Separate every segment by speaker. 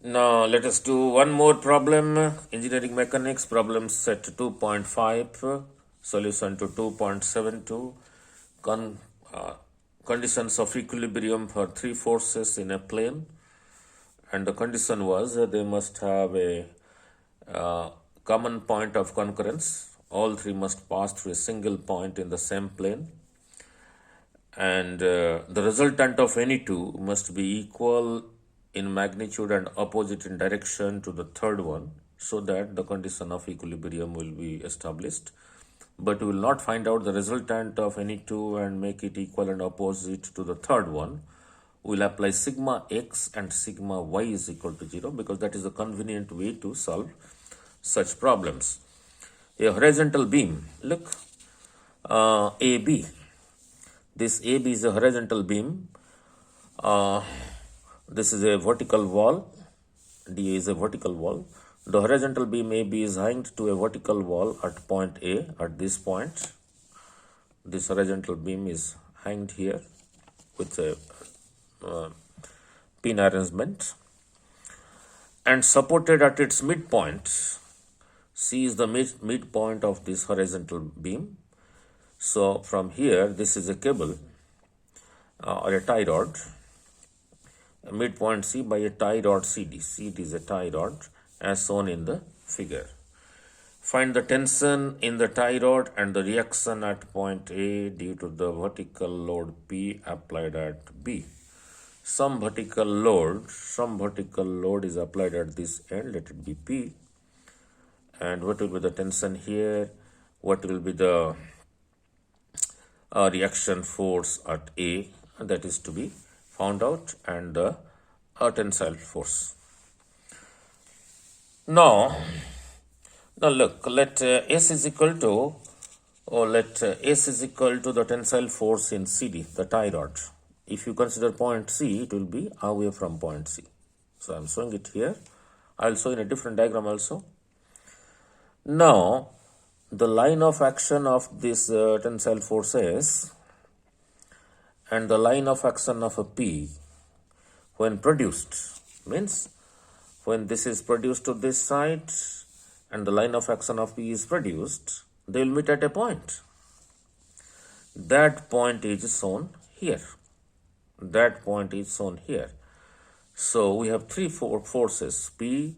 Speaker 1: Now let us do one more problem. Engineering mechanics problem set 2.5, solution to 2.72. Conditions of equilibrium for three forces in a plane, and the condition was they must have a common point of concurrence. All three must pass through a single point in the same plane, and the resultant of any two must be equal in magnitude and opposite in direction to the third one, so that the condition of equilibrium will be established. But we will not find out the resultant of any two and make it equal and opposite to the third one. We will apply sigma x and sigma y is equal to 0, because that is a convenient way to solve such problems. A horizontal beam, look, AB. This AB is a horizontal beam. This is a vertical wall. DA is a vertical wall. The horizontal beam AB is hanged to a vertical wall at point A, at this point. This horizontal beam is hanged here with a pin arrangement and supported at its midpoint. C is the midpoint of this horizontal beam. So from here, this is a cable or a tie rod. Midpoint C by a tie rod CD. CD is a tie rod as shown in the figure. Find the tension in the tie rod and the reaction at point A due to the vertical load P applied at B. Some vertical load is applied at this end, let it be P. And what will be the tension here? What will be the reaction force at A? That is to be found out, and the tensile force. Now look, let S is equal to, S is equal to the tensile force in CD, the tie rod. If you consider point C, it will be away from point C. So I am showing it here. I will show in a different diagram also. Now, the line of action of this tensile force S and the line of action of a P when produced, means when this is produced to this side and the line of action of P is produced, they will meet at a point. That point is shown here. That point is shown here. So we have three forces, P,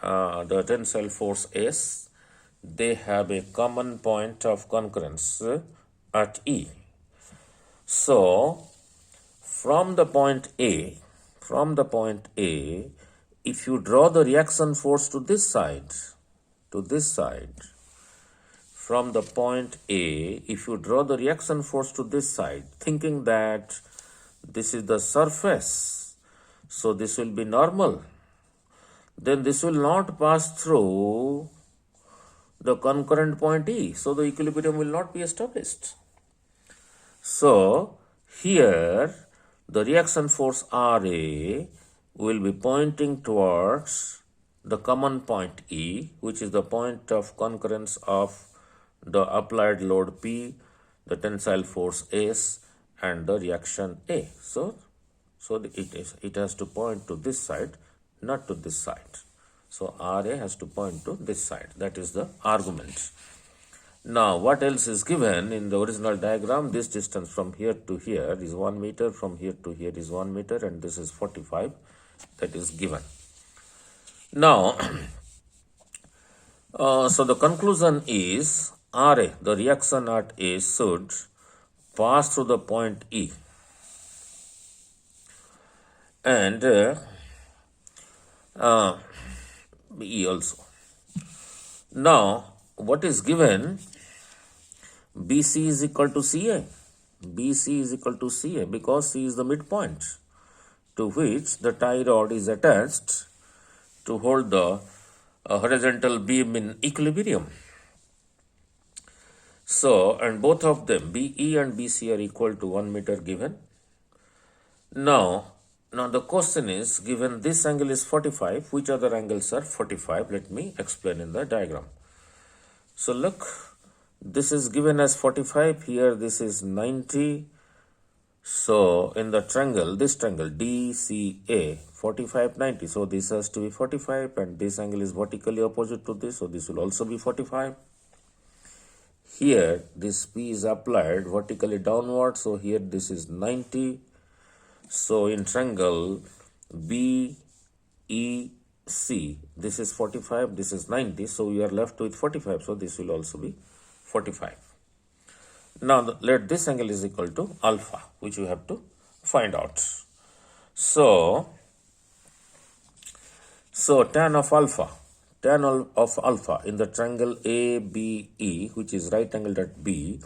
Speaker 1: the tensile force S. They have a common point of concurrence at E. So from the point A, if you draw the reaction force to this side, from the point A, if you draw the reaction force to this side, thinking that this is the surface, so this will be normal, then this will not pass through the concurrent point E, so the equilibrium will not be established. So here the reaction force RA will be pointing towards the common point E, which is the point of concurrence of the applied load P, the tensile force S, and the reaction A. So it has to point to this side, not to this side. So RA has to point to this side. That is the argument. Now, what else is given in the original diagram? This distance from here to here is 1 meter, from here to here is 1 meter, and this is 45. That is given. Now, so the conclusion is RA, the reaction at A, should pass through the point E. And E also. Now, what is given? BC is equal to CA. BC is equal to CA because C is the midpoint to which the tie rod is attached to hold the horizontal beam in equilibrium. So, and both of them, BE and BC, are equal to 1 meter given. Now the question is, given this angle is 45, which other angles are 45? Let me explain in the diagram. So look, this is given as 45, here this is 90, So in the triangle, this triangle DCA 45 90, so this has to be 45, and this angle is vertically opposite to this, so this will also be 45. Here this P is applied vertically downward, so here this is 90. So in triangle BEC, this is 45, this is 90, so we are left with 45, so this will also be 45. Now let this angle is equal to alpha, which we have to find out. So tan of alpha in the triangle ABE, which is right angled at B,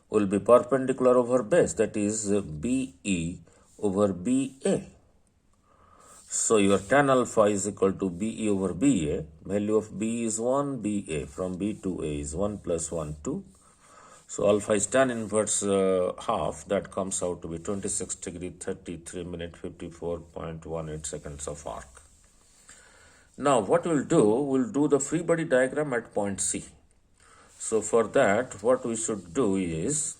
Speaker 1: will be perpendicular over base, that is BE over BA. So your tan alpha is equal to BE over BA. Value of B is 1, BA from B to A is 1 plus 1, 2. So alpha is tan inverse half, that comes out to be 26 degree 33 minute 54.18 seconds of arc. Now what we'll do the free body diagram at point C. So for that, what we should do is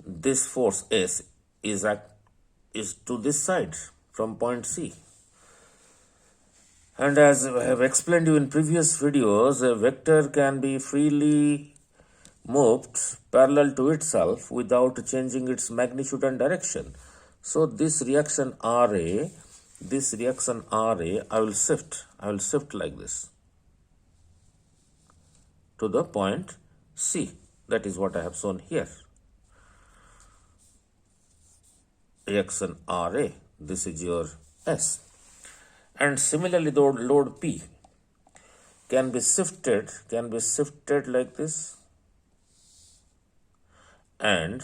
Speaker 1: this force S is to this side from point C. And as I have explained you in previous videos, a vector can be freely moved parallel to itself without changing its magnitude and direction. So this reaction RA, I will shift like this to the point C. That is what I have shown here. Reaction RA, this is your S. And similarly, the load P can be shifted like this, and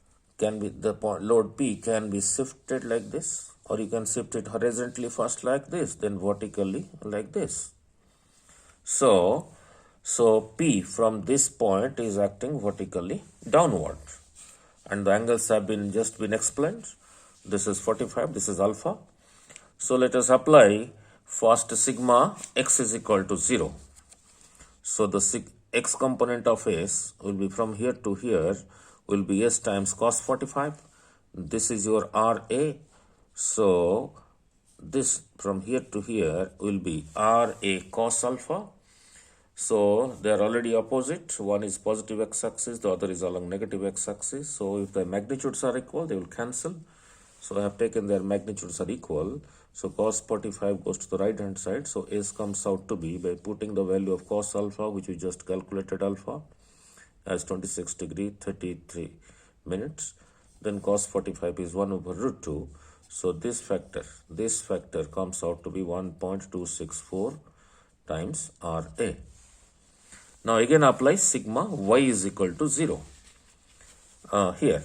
Speaker 1: load P can be shifted like this, or you can shift it horizontally first like this, then vertically like this. So P from this point is acting vertically downward, and the angles have just been explained. This is 45, this is alpha. So let us apply first sigma x is equal to 0. So the x component of S will be from here to here will be S times cos 45. This is your RA. So this from here to here will be RA cos alpha. So they are already opposite. One is positive x-axis, the other is along negative x-axis. So if the magnitudes are equal, they will cancel. So I have taken their magnitudes are equal. So cos 45 goes to the right hand side. So S comes out to be, by putting the value of cos alpha, which we just calculated alpha, as 26 degree 33 minutes. Then cos 45 is 1 over root 2. So this factor comes out to be 1.264 times RA. Now again apply sigma y is equal to 0. Here.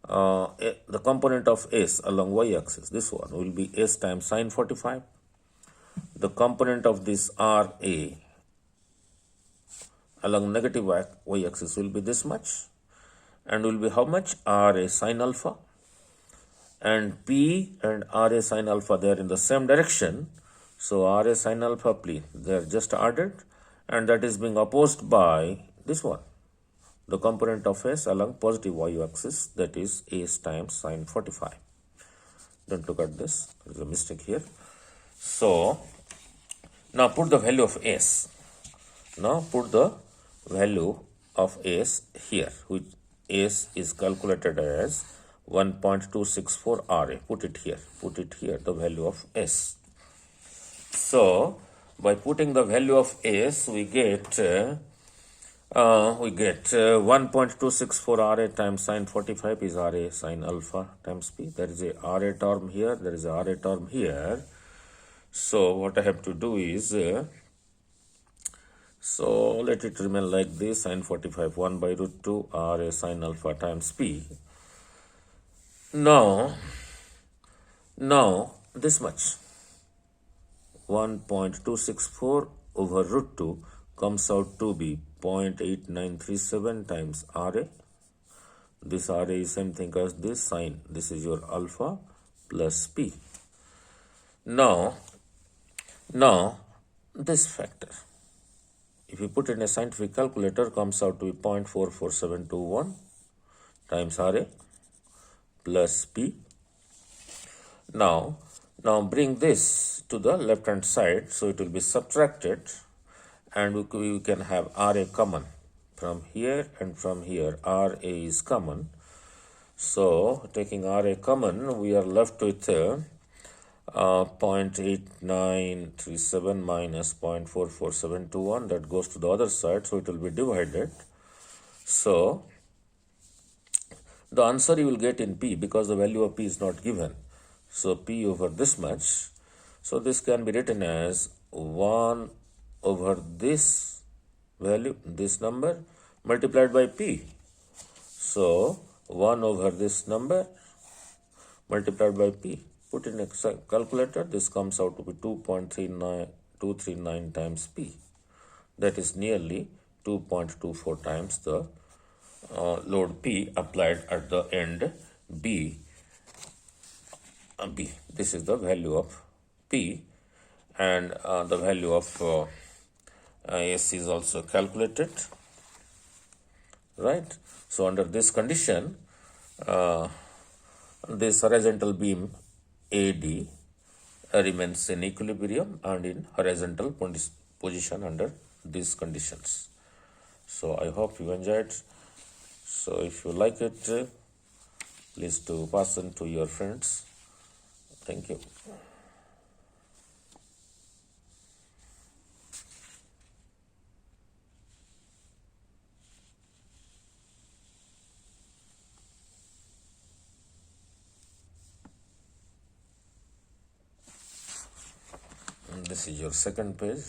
Speaker 1: The component of S along y-axis, this one will be S times sine 45. The component of this RA along negative y-axis will be this much, and will be how much? RA sine alpha. And P and RA sine alpha, they are in the same direction. So RA sine alpha P, they are just added, and that is being opposed by this one, the component of S along positive y-axis, that is S times sine 45. Don't look at this, there is a mistake here. So now put the value of S. Now put the value of S here, which S is calculated as 1.264 RA. Put it here, the value of S. So by putting the value of S, we get 1.264 RA times sine 45 is RA sine alpha times P. There is a RA term here, there is a RA term here. So what I have to do is, so let it remain like this, sine 45 1 by root 2 RA sine alpha times P. Now this much, 1.264 over root 2 comes out to be 0.8937 times RA. This RA is same thing as this sine. This is your alpha plus P. Now this factor, if you put in a scientific calculator, comes out to be 0.44721 times RA plus P. Now bring this to the left hand side, so it will be subtracted, and we can have RA common from here, and from here RA is common. So taking RA common, we are left with 0.8937 minus 0.44721. That goes to the other side, so it will be divided. So the answer you will get in P, because the value of P is not given. So P over this much. So this can be written as 1 over this value, this number, multiplied by P. So 1 over this number multiplied by P. Put in a calculator, this comes out to be 2.239 times P. That is nearly 2.24 times the load P applied at the end B. This is the value of P, and the value of S is also calculated, right? So under this condition, this horizontal beam AD remains in equilibrium and in horizontal position under these conditions. So I hope you enjoyed. So if you like it, please to pass on to your friends. Thank you. And this is your second page.